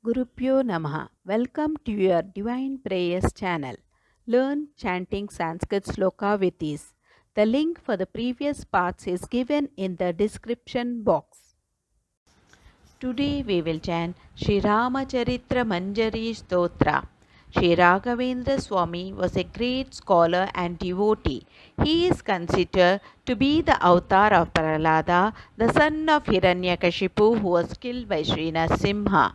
Gurupyo Namaha. Welcome to your Divine Prayers channel. Learn chanting Sanskrit sloka with ease. The link for the previous parts is given in the description box. Today we will chant Sri Ramacharitra Manjari Stotra. Sri Raghavendra Swami was a great scholar and devotee. He is considered to be the avatar of Prahlada, the son of Hiranyakashipu who was killed by Sri Narasimha.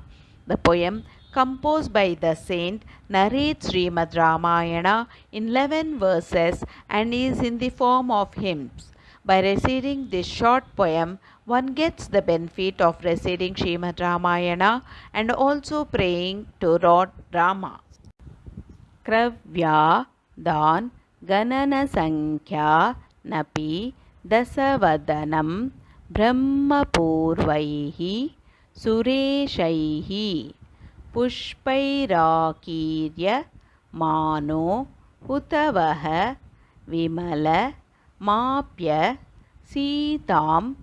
The poem, composed by the saint, narrates Srimad Ramayana in 11 verses and is in the form of hymns. By reciting this short poem, one gets the benefit of reciting Srimad Ramayana and also praying to Lord Rama. Kravya Dan Ganana Sankhya Napi Dasavadanam Brahmapurvaihi Sureshaihi Pushpairakirya Mano Utavaha Vimala Mapya Sitam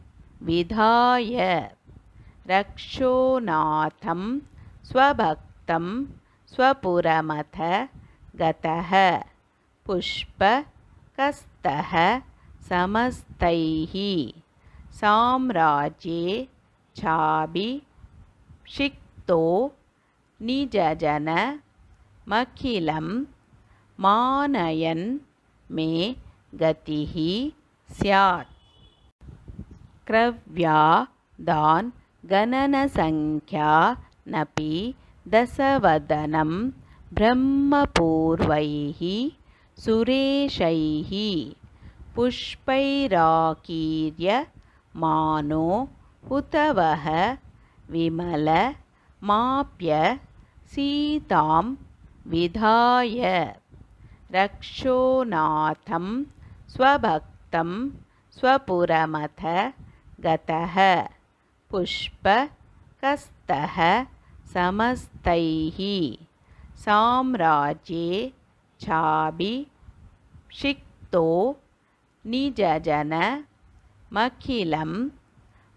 Vidhaya Rakshonatham Swabhaktam Swapuramata Gataha Pushpa Kastaha Samastaihi Samrajye Chabi Shikto Nijajana Makhilam Manayan Me Gatihi Syat Kravya Dan Ganana Sankhya Napi Dasavadanam Brahmapurvaihi Sureshaihi Pushpairakirya Mano Utavaha Vimala Mapya Sitam Vidhaya Rakshonatham Swabhaktam Swapuramata Gataha Pushpa Kastaha Samastaihi Samrajye Chabi Shikto Nijajana Makhilam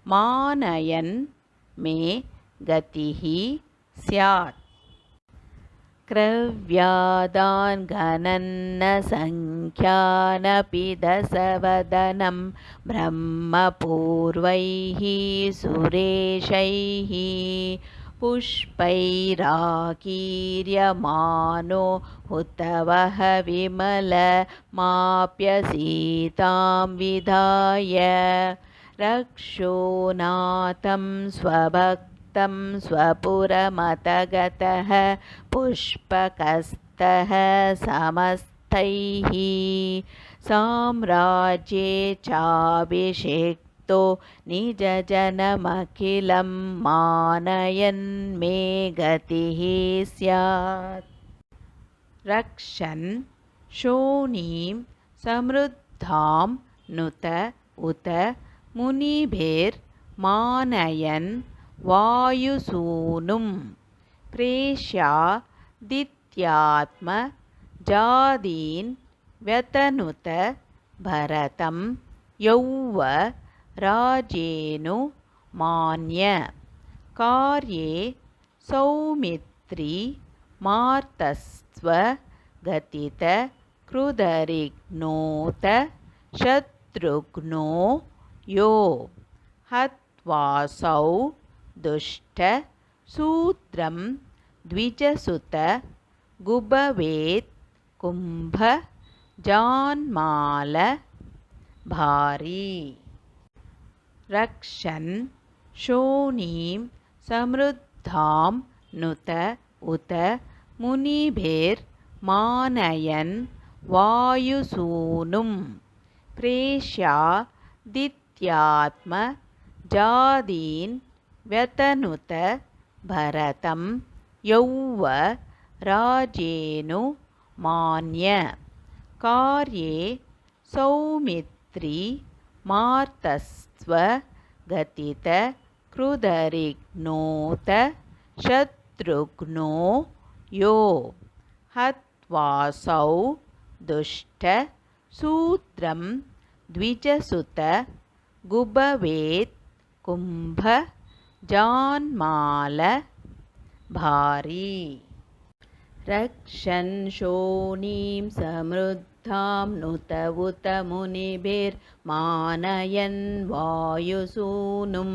Manayan Me Gatihi Syat Kravyadan Gananna Sankhya-napi Dasavadanam Brahmapurvaihi Sureshaihi Pushpairakirya-mano Utavaha Vimala Mapyasitam Vidhaya Rakshonatham Swabhaktam Swapuramata-gataha Pushpakastaha Samastaihi Samrajye Chabhishekto Nijajanamakhilam Manayan Me Gatihi Syat Rakshan Shonim Samruddham Nuta Uta Munibhir Manayan Vayusunum Preshya Dityatma Jadin Vyatanuta Bharatam Yauva Rajenu Manya Karye Saumitri Martasva Gatita Krudarignota Shatrugno Yo Hatvasau Dushta Sutram Dvijasuta Gubavet Kumbha Janmala Bhari Rakshan Shonim Samruddham Nuta Uta Munibhir Manayan Vayusunum Preshya Dityatma Jadin Vyatanuta Bharatam Yauva Rajenu Manya Karye Saumitri Martasva Gatita Krudarignota Shatrugno Yo Hatvasau Dushta Sutram Dvijasuta Gubavet Kumbha Janmala भारी रक्षन् शोणीं समृद्धां नुत उत मुनिभिर्मानयन् वायुसूनुं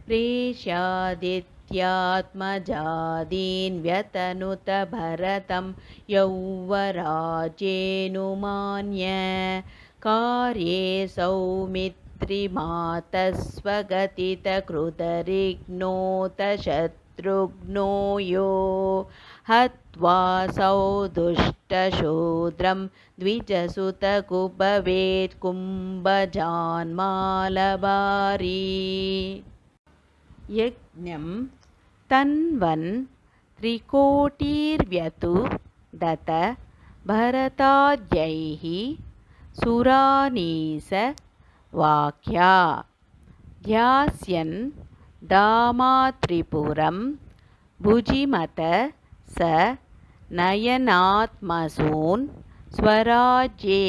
प्रेष्यादित्यात्मजादीन् व्यतनुत भरतं यौवराजेनुमान्य कार्ये सौमित्रिमातस्वगतितकृतरिग्नोत शत्रुघ्नो यो हत्वा सौ दुष्टशूद्रं द्विजसुतकुभवेत् कुम्भजान्मालभारी यज्ञं तन्वन् त्रिकोटिर्व्यतु दत भरताद्यैः सुरानीस वाक्या ध्यास्यन् दामात्रिपुरं भुजिमत स नयनात्मसून् स्वराज्ये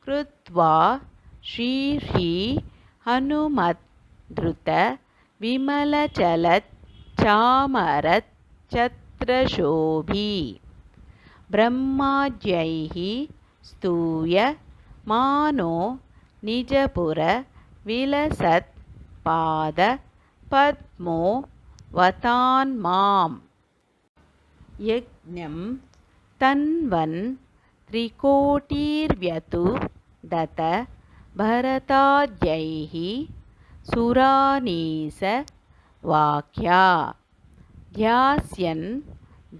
कृत्वा श्रीर्हि हनुमद्रुत विमलचलत् चामरत् छत्रशोभी ब्रह्माद्यैः स्तूय मानो निजपुर विलसत् पाद पद्मो वतान् माम् यज्ञं तन्वन् त्रिकोटिर्व्यतु दत भरताद्यैः सुरानीस वाक्या ध्यास्यन्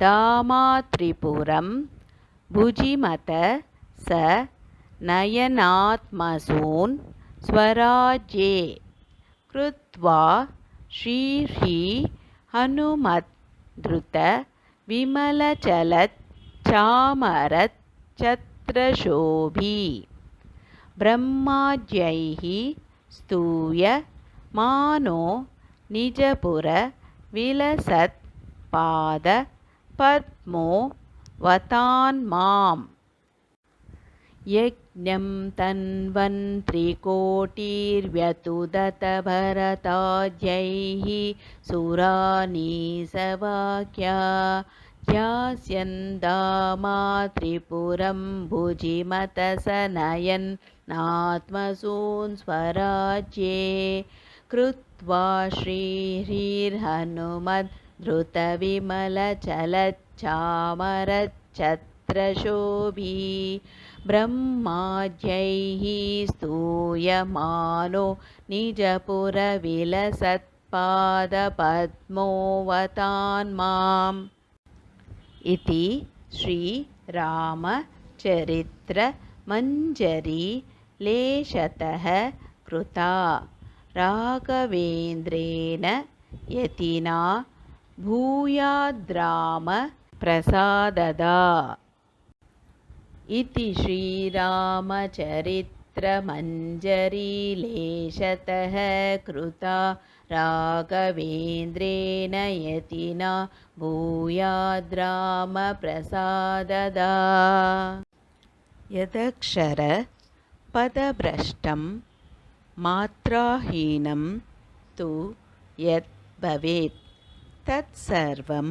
दामात्रिपुरं भुजिमत स नयनात्मसून् स्वराज्ये कृत्वा श्रीर्हि हनुमद्रुत विमलचलत् चामरत् छत्रशोभी ब्रह्माद्यैः स्तूय मानो निजपुर विलसत् पाद पद्मो वतान् माम् यज्ञं तन्वन् त्रिकोटिर्व्यतु दत भरताद्यैः सुरानीसवाक्या ध्यास्यन् दामात्रिपुरं भुजिमत स नयनात्मसून् स्वराज्ये कृत्वा श्रीर्हिर्हनुमद्रुतविमलचलच्चामरच्छत्रशोभी ब्रह्माद्यैः स्तूयमानो निजपुरविलसत्पादपद्मो वतान् माम् इति श्रीरामचरित्रमञ्जरी लेशतः कृता राघवेन्द्रेण यतिना भूयाद्राम प्रसाददा इति श्रीरामचरित्रमञ्जरी लेशतः कृता राघवेन्द्रेण यतिना भूयाद्राम प्रसाददा यदक्षर पदभ्रष्टं मात्राहीनं तु यत् भवेत् तत्सर्वं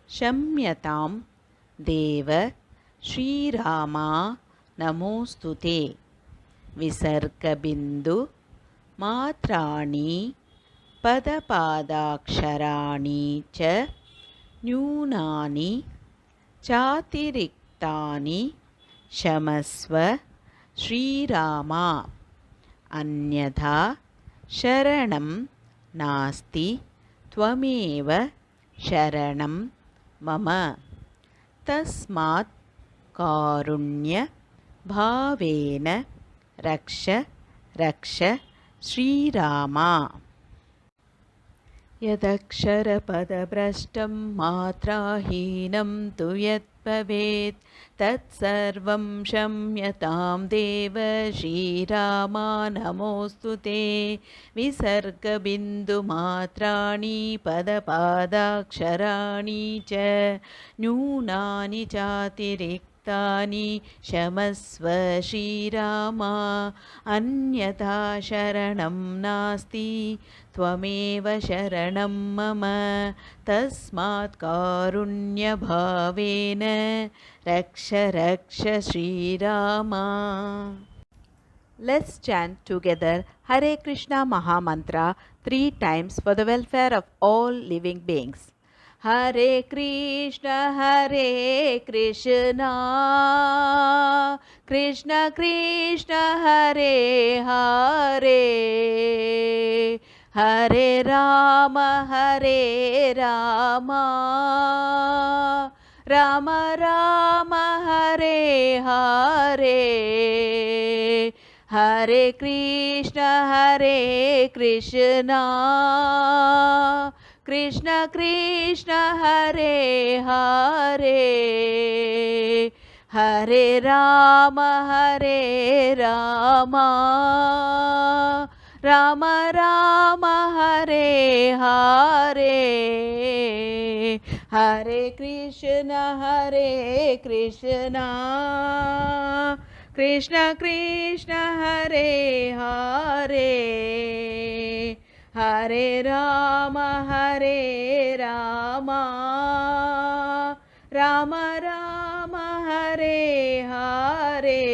क्षम्यतां देव श्रीरामा नमोऽस्तुते विसर्गबिन्दु मात्राणि पदपादाक्षराणि च न्यूनानि चातिरिक्तानि क्षमस्व श्रीरामा अन्यथा शरणं नास्ति त्वमेव शरणं मम तस्मात् कारुण्यभावेन रक्ष रक्ष श्रीरामा यदक्षरपदभ्रष्टं मात्राहीनं तु यत् भवेत् तत्सर्वं क्षम्यतां देव श्रीरामा नमोऽस्तुते विसर्गबिन्दुमात्राणि पदपादाक्षराणि च न्यूनानि चातिरिक्तानि तानि क्षमस्व श्रीरामा अन्यथा शरणं नास्ति त्वमेव शरणं मम तस्मात् कारुण्यभावेन रक्ष रक्ष श्रीरामा. Let's chant together Hare Krishna Mahamantra 3 times for the welfare of all living beings. Hare Krishna Krishna Krishna Hare Hare Hare Rama Rama Rama Hare Hare Hare Krishna Krishna Krishna Hare Hare Hare Rama Rama Rama Hare Hare Hare Krishna Krishna Krishna Hare Hare Hare Rama Rama Rama Hare Hare.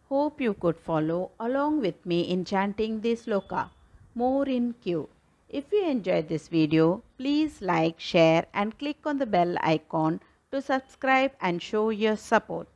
Hope you could follow along with me in chanting this sloka. More in queue. If you enjoyed this video, please like, share and click on the bell icon to subscribe and show your support.